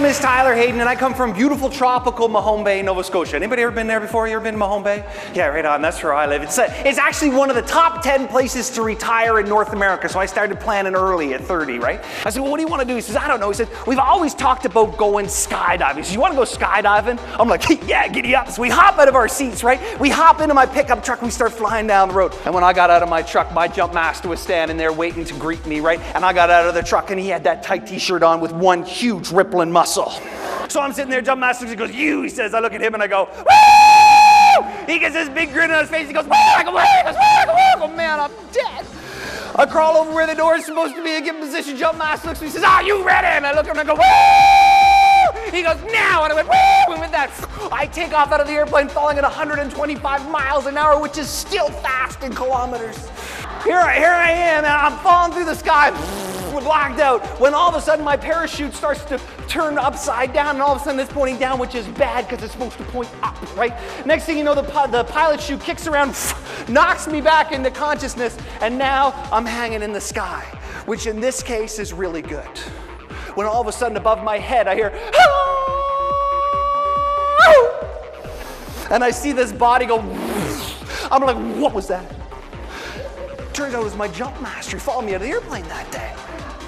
name is Tyler Hayden, and I come from beautiful tropical Mahone Bay, Nova Scotia. Anybody ever been there before? You ever been to Mahone Bay? Yeah, right on. That's where I live. It's actually one of the top 10 places to retire in North America, so I started planning early at 30, right? I said, well, what do you want to do? He says, I don't know. He said, we've always talked about going skydiving. He says, you want to go skydiving? I'm like, yeah, giddy up. So we hop out of our seats, right? We hop into my pickup truck, we start flying down the road. And when I got out of my truck, my jump master was standing there waiting to greet me, right? And I got out of the truck, and he had that tight t-shirt on with one huge rippling muscle. So I'm sitting there, jump master, he goes, you, he says. I look at him and I go, woo! He gets this big grin on his face, he goes, woo! I go, woo! He goes, woo! I go, woo! I go, man, I'm dead. I crawl over where the door is supposed to be and get in position. Jump master looks at me and says, are you ready? And I look at him and I go, woo! He goes, now. And I went, woo! And with that, I take off out of the airplane falling at 125 miles an hour, which is still fast in kilometers. Here I am, and I'm falling through the sky, blacked out, when all of a sudden my parachute starts to turn upside down, and all of a sudden it's pointing down, which is bad because it's supposed to point up, right? Next thing you know, the pilot chute kicks around, knocks me back into consciousness, and now I'm hanging in the sky, which in this case is really good. When all of a sudden above my head I hear, and I see this body go, I'm like, what was that? Turns out it was my jump master. He followed me out of the airplane that day.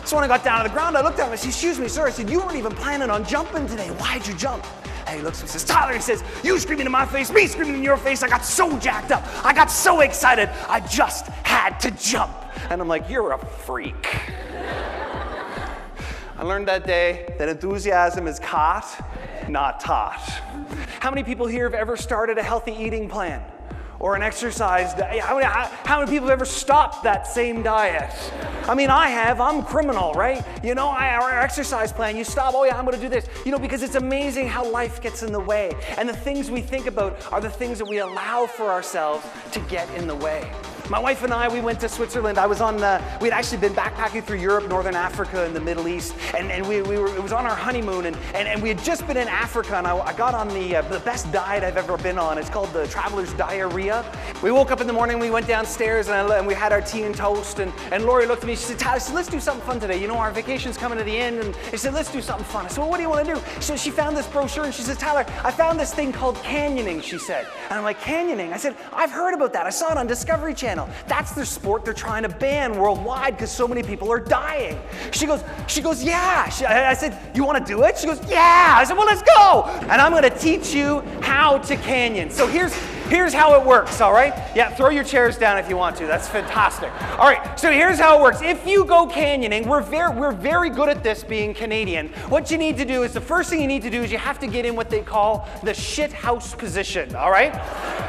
So when I got down to the ground, I looked at him and I said, excuse me, sir. I said, you weren't even planning on jumping today. Why'd you jump? And he looks at me and says, Tyler, he says, you screaming in my face, me screaming in your face. I got so jacked up. I got so excited. I just had to jump. And I'm like, you're a freak. I learned that day that enthusiasm is caught, not taught. How many people here have ever started a healthy eating plan? Or an exercise diet? How many people have ever stopped that same diet? I mean, I have. I'm a criminal, right? You know, our exercise plan, you stop, oh yeah, I'm going to do this. You know, because it's amazing how life gets in the way. And the things we think about are the things that we allow for ourselves to get in the way. My wife and I, we went to Switzerland. We'd actually been backpacking through Europe, Northern Africa, and the Middle East. And it was on our honeymoon, and we had just been in Africa, and I got on the best diet I've ever been on. It's called the Traveler's Diarrhea. We woke up in the morning, we went downstairs, and we had our tea and toast, and Lori looked at me, she said, Tyler, let's do something fun today. You know, our vacation's coming to the end, and she said, let's do something fun. I said, well, what do you want to do? She found this brochure, and she says, Tyler, I found this thing called canyoning, she said. And I'm like, canyoning? I said, I've heard about that. I saw it on Discovery Channel. That's their sport they're trying to ban worldwide because so many people are dying. She goes, yeah. I said, you want to do it? She goes, yeah. I said, well, let's go. And I'm going to teach you how to canyon. So here's how it works, all right? Yeah, throw your chairs down if you want to. That's fantastic. All right, so here's how it works. If you go canyoning, we're very good at this being Canadian. What you need to do is, the first thing you need to do is you have to get in what they call the shit house position, all right?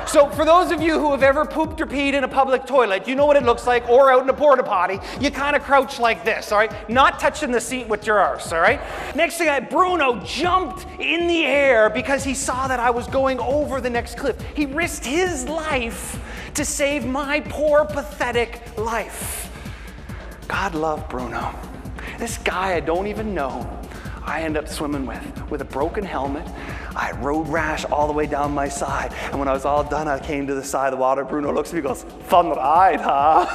So for those of you who have ever pooped or peed in a public toilet, you know what it looks like, or out in a porta potty. You kind of crouch like this, all right? Not touching the seat with your arse, all right? Next thing, Bruno jumped in the air because he saw that I was going over the next cliff. He risked his life to save my poor, pathetic life. God love Bruno. This guy I don't even know, I end up swimming with a broken helmet. I had road rash all the way down my side. And when I was all done, I came to the side of the water. Bruno looks at me and goes, fun ride, huh?